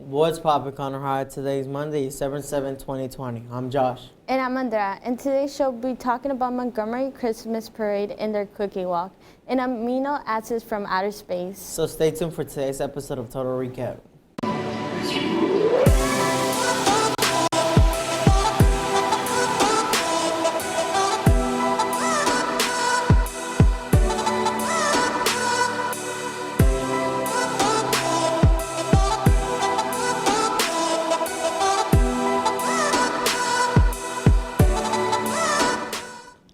What's poppin', Connor High? Today's Monday, 7/7/2020. I'm Josh. And I'm Andrea. And today's show we'll be talking about Montgomery Christmas Parade and their cookie walk and amino acids from outer space. So stay tuned for today's episode of Total Recap.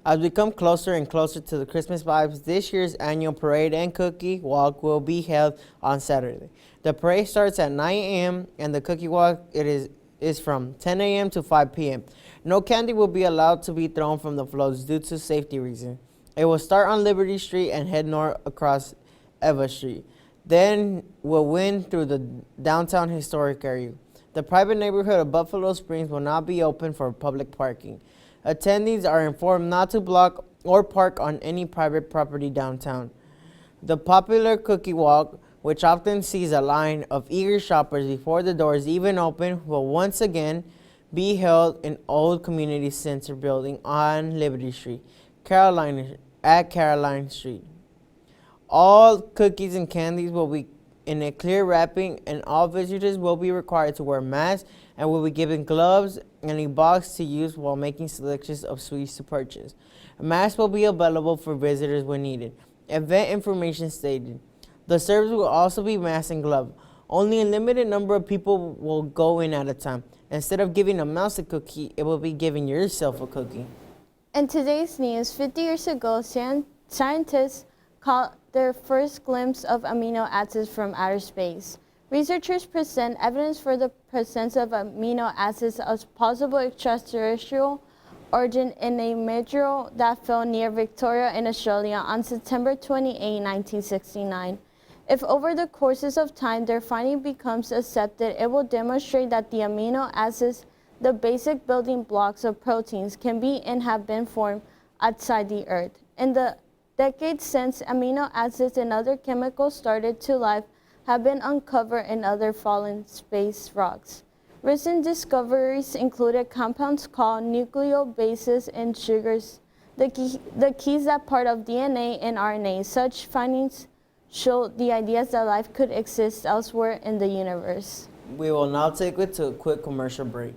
As we come closer and closer to the Christmas vibes, this year's annual parade and cookie walk will be held on Saturday. The parade starts at 9 a.m. and the cookie walk is from 10 a.m. to 5 p.m. No candy will be allowed to be thrown from the floats due to safety reasons. It will start on Liberty Street and head north across Eva Street. Then will wind through the downtown historic area. The private neighborhood of Buffalo Springs will not be open for public parking. Attendees are informed not to block or park on any private property downtown. The popular cookie walk, which often sees a line of eager shoppers before the doors even open, will once again be held in Old Community Center building on Liberty Street, Caroline Street. All cookies and candies will be in a clear wrapping, and all visitors will be required to wear masks and will be given gloves and a box to use while making selections of sweets to purchase. A mask will be available for visitors when needed. Event information stated. The service will also be masked and gloved. Only a limited number of people will go in at a time. Instead of giving a mouse a cookie, it will be giving yourself a cookie. In today's news, 50 years ago, scientists caught their first glimpse of amino acids from outer space. Researchers present evidence for the presence of amino acids of possible extraterrestrial origin in a meteor that fell near Victoria in Australia on September 28, 1969. If over the courses of time their finding becomes accepted, it will demonstrate that the amino acids, the basic building blocks of proteins, can be and have been formed outside the Earth. In the decades since amino acids and other chemicals started to life have been uncovered in other fallen space rocks. Recent discoveries included compounds called nucleobases and sugars, the keys that part of DNA and RNA. Such findings show the ideas that life could exist elsewhere in the universe. We will now take it to a quick commercial break.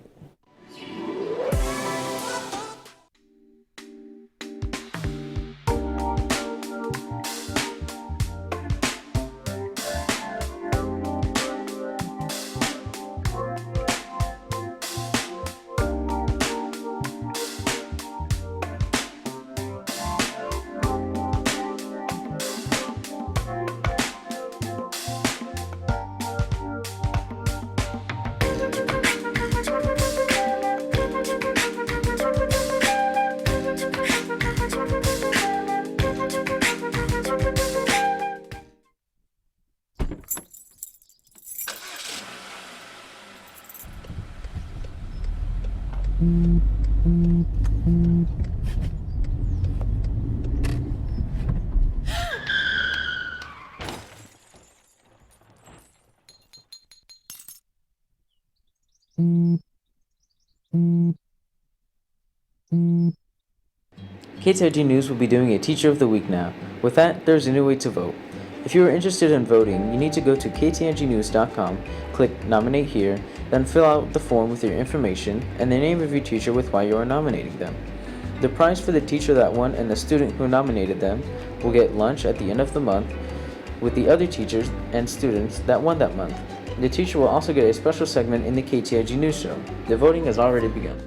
KTIG News will be doing a Teacher of the Week now. With that, there's a new way to vote. If you are interested in voting, you need to go to ktignews.com, click Nominate Here, then fill out the form with your information and the name of your teacher with why you are nominating them. The prize for the teacher that won and the student who nominated them will get lunch at the end of the month with the other teachers and students that won that month. The teacher will also get a special segment in the KTIG News Show. The voting has already begun.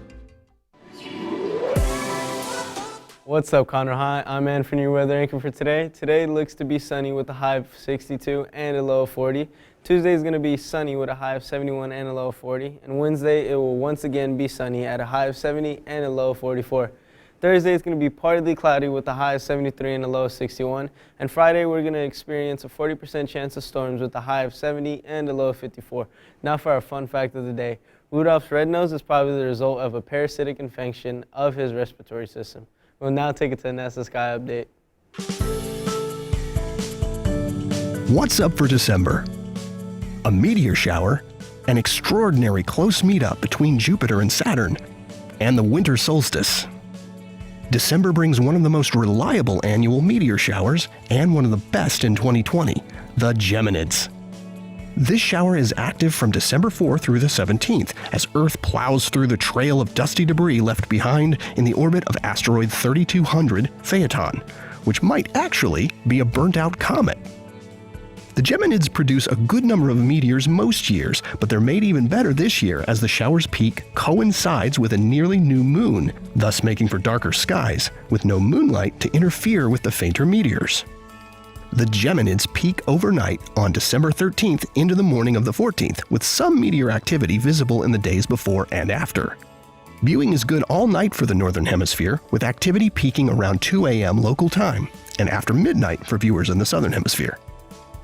What's up, Connor High? I'm Anthony, your weather anchor for today. Today looks to be sunny with a high of 62 and a low of 40. Tuesday is going to be sunny with a high of 71 and a low of 40. And Wednesday, it will once again be sunny at a high of 70 and a low of 44. Thursday is going to be partly cloudy with a high of 73 and a low of 61. And Friday, we're going to experience a 40% chance of storms with a high of 70 and a low of 54. Now for our fun fact of the day. Rudolph's red nose is probably the result of a parasitic infection of his respiratory system. We'll now take it to the NASA Sky Update. What's up for December? A meteor shower, an extraordinary close meetup between Jupiter and Saturn, and the winter solstice. December brings one of the most reliable annual meteor showers and one of the best in 2020, the Geminids. This shower is active from December 4th through the 17th as Earth plows through the trail of dusty debris left behind in the orbit of asteroid 3200 Phaeton, which might actually be a burnt-out comet. The Geminids produce a good number of meteors most years, but they're made even better this year as the shower's peak coincides with a nearly new moon, thus making for darker skies, with no moonlight to interfere with the fainter meteors. The Geminids peak overnight on December 13th into the morning of the 14th, with some meteor activity visible in the days before and after. Viewing is good all night for the Northern Hemisphere, with activity peaking around 2 a.m. local time, and after midnight for viewers in the Southern Hemisphere.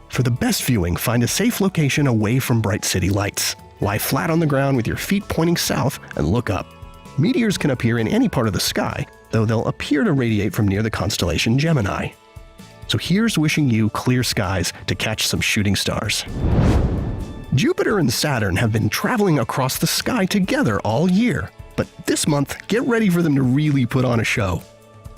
For the best viewing, find a safe location away from bright city lights. Lie flat on the ground with your feet pointing south and look up. Meteors can appear in any part of the sky, though they'll appear to radiate from near the constellation Gemini. So here's wishing you clear skies to catch some shooting stars. Jupiter and Saturn have been traveling across the sky together all year, but this month, get ready for them to really put on a show.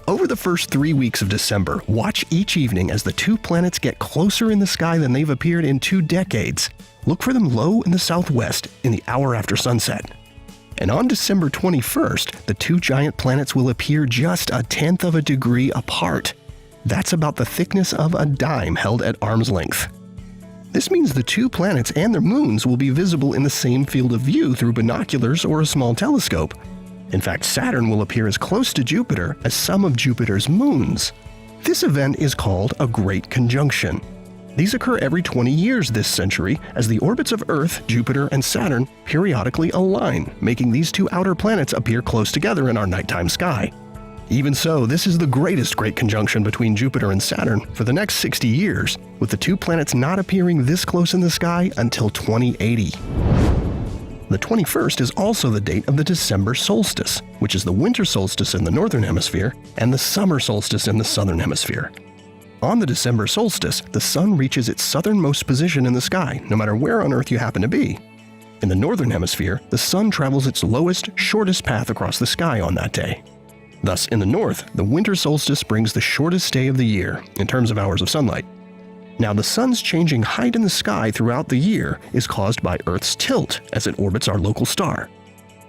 Over the first 3 weeks of December, watch each evening as the two planets get closer in the sky than they've appeared in 2 decades. Look for them low in the southwest in the hour after sunset. And on December 21st, the two giant planets will appear just 1/10 of a degree apart. That's about the thickness of a dime held at arm's length. This means the two planets and their moons will be visible in the same field of view through binoculars or a small telescope. In fact, Saturn will appear as close to Jupiter as some of Jupiter's moons. This event is called a Great Conjunction. These occur every 20 years this century as the orbits of Earth, Jupiter, and Saturn periodically align, making these two outer planets appear close together in our nighttime sky. Even so, this is the greatest Great Conjunction between Jupiter and Saturn for the next 60 years, with the two planets not appearing this close in the sky until 2080. The 21st is also the date of the December solstice, which is the winter solstice in the Northern Hemisphere and the summer solstice in the Southern Hemisphere. On the December solstice, the sun reaches its southernmost position in the sky, no matter where on Earth you happen to be. In the Northern Hemisphere, the sun travels its lowest, shortest path across the sky on that day. Thus, in the north, the winter solstice brings the shortest day of the year in terms of hours of sunlight. Now, the sun's changing height in the sky throughout the year is caused by Earth's tilt as it orbits our local star.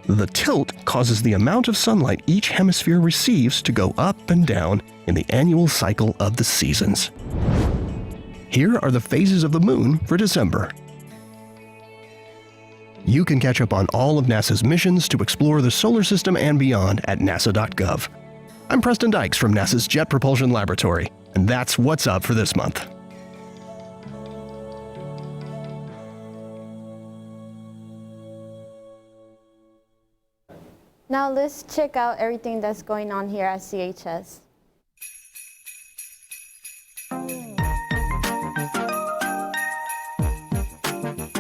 The tilt causes the amount of sunlight each hemisphere receives to go up and down in the annual cycle of the seasons. Here are the phases of the moon for December. You can catch up on all of NASA's missions to explore the solar system and beyond at nasa.gov. I'm Preston Dykes from NASA's Jet Propulsion Laboratory, and that's what's up for this month. Now let's check out everything that's going on here at CHS.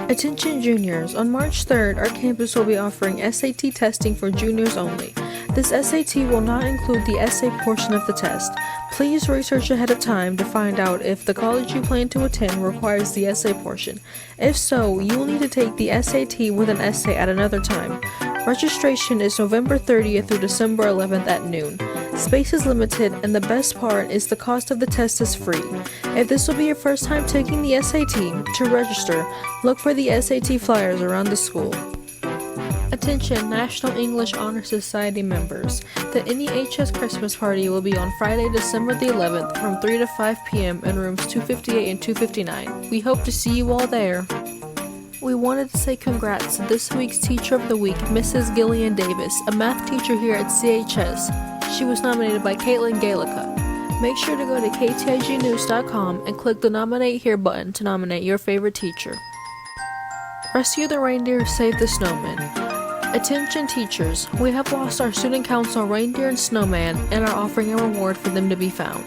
Attention juniors, on March 3rd, our campus will be offering SAT testing for juniors only. This SAT will not include the essay portion of the test. Please research ahead of time to find out if the college you plan to attend requires the essay portion. If so, you will need to take the SAT with an essay at another time. Registration is November 30th through December 11th at noon. Space is limited, and the best part is the cost of the test is free. If this will be your first time taking the SAT, to register, look for the SAT flyers around the school. Attention National English Honor Society members. The NEHS Christmas party will be on Friday, December the 11th from 3 to 5 p.m. in rooms 258 and 259. We hope to see you all there. We wanted to say congrats to this week's Teacher of the Week, Mrs. Gillian Davis, a math teacher here at CHS. She was nominated by Caitlin Galica. Make sure to go to KTIGnews.com and click the Nominate Here button to nominate your favorite teacher. Rescue the Reindeer, Save the Snowman. Attention teachers, we have lost our student council Reindeer and Snowman and are offering a reward for them to be found.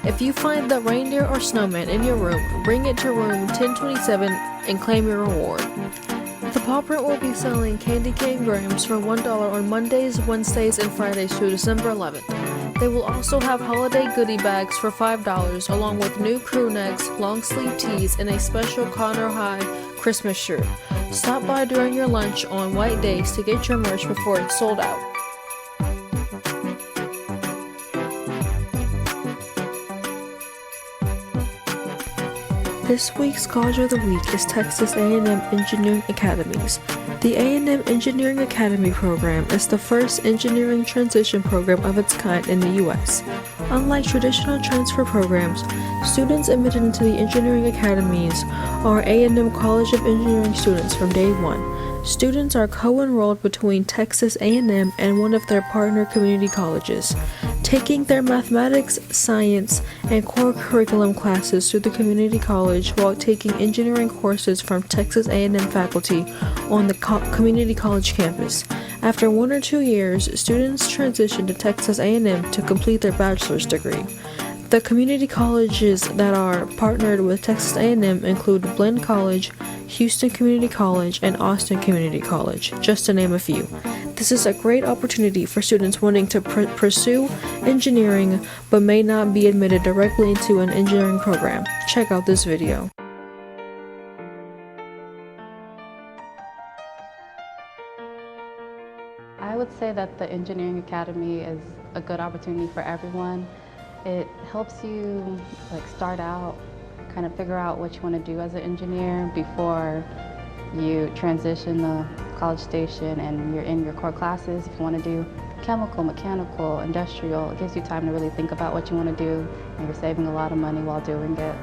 If you find the reindeer or snowman in your room, bring it to room 1027 and claim your reward. The Paw Print will be selling candy cane grams for $1 on Mondays, Wednesdays, and Fridays through December 11th. They will also have holiday goodie bags for $5 along with new crew necks, long sleeve tees, and a special Connor High Christmas shirt. Stop by during your lunch on white days to get your merch before it's sold out. This week's College of the Week is Texas A&M Engineering Academies. The A&M Engineering Academy program is the first engineering transition program of its kind in the U.S. Unlike traditional transfer programs, students admitted into the engineering academies are A&M College of Engineering students from day one. Students are co-enrolled between Texas A&M and one of their partner community colleges, taking their mathematics, science, and core curriculum classes through the community college while taking engineering courses from Texas A&M faculty on the community college campus. After 1 or 2 years, students transition to Texas A&M to complete their bachelor's degree. The community colleges that are partnered with Texas A&M include Blinn College, Houston Community College, and Austin Community College, just to name a few. This is a great opportunity for students wanting to pursue engineering but may not be admitted directly into an engineering program. Check out this video. I would say that the Engineering Academy is a good opportunity for everyone. It helps you start out, kind of figure out what you want to do as an engineer before you transition the college station and you're in your core classes. If you want to do chemical, mechanical, industrial, it gives you time to really think about what you want to do, and you're saving a lot of money while doing it.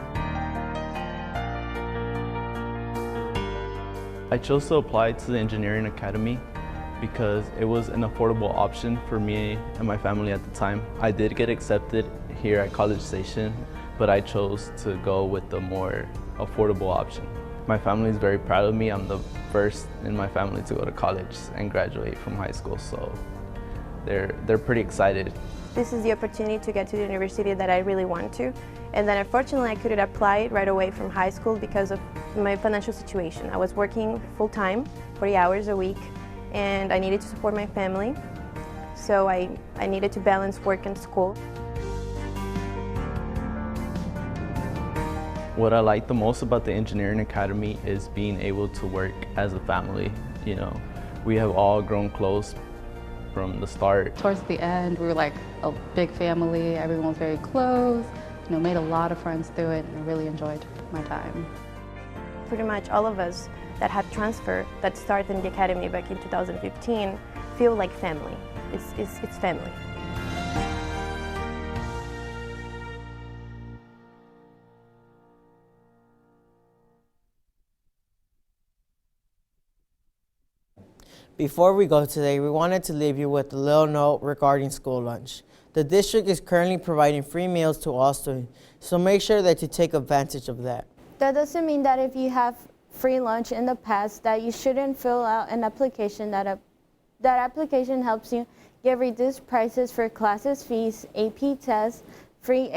I chose to apply to the Engineering Academy because it was an affordable option for me and my family at the time. I did get accepted here at College Station, but I chose to go with the more affordable option. My family is very proud of me. I'm the first in my family to go to college and graduate from high school, so they're pretty excited. This is the opportunity to get to the university that I really want to, and then unfortunately I couldn't apply right away from high school because of my financial situation. I was working full-time, 40 hours a week, and I needed to support my family, so I needed to balance work and school. What I like the most about the Engineering Academy is being able to work as a family. You know, we have all grown close from the start. Towards the end, we were like a big family. Everyone was very close. You know, made a lot of friends through it, and I really enjoyed my time. Pretty much all of us that had transfer that started in the academy back in 2015 feel like family. It's family. Before we go today, we wanted to leave you with a little note regarding school lunch. The district is currently providing free meals to all students, so make sure that you take advantage of that. That doesn't mean that if you have free lunch in the past that you shouldn't fill out an application. That application helps you get reduced prices for classes fees, AP tests, free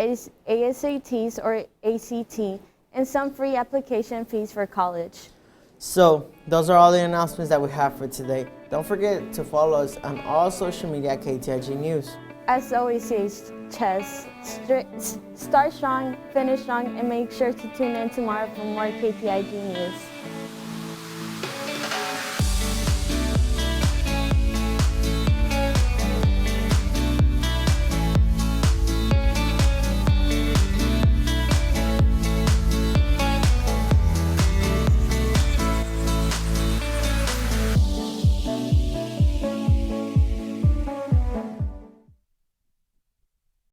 ASATs or ACT, and some free application fees for college. So, those are all the announcements that we have for today. Don't forget to follow us on all social media at KTIG News. As always, start strong, finish strong, and make sure to tune in tomorrow for more KTIG news.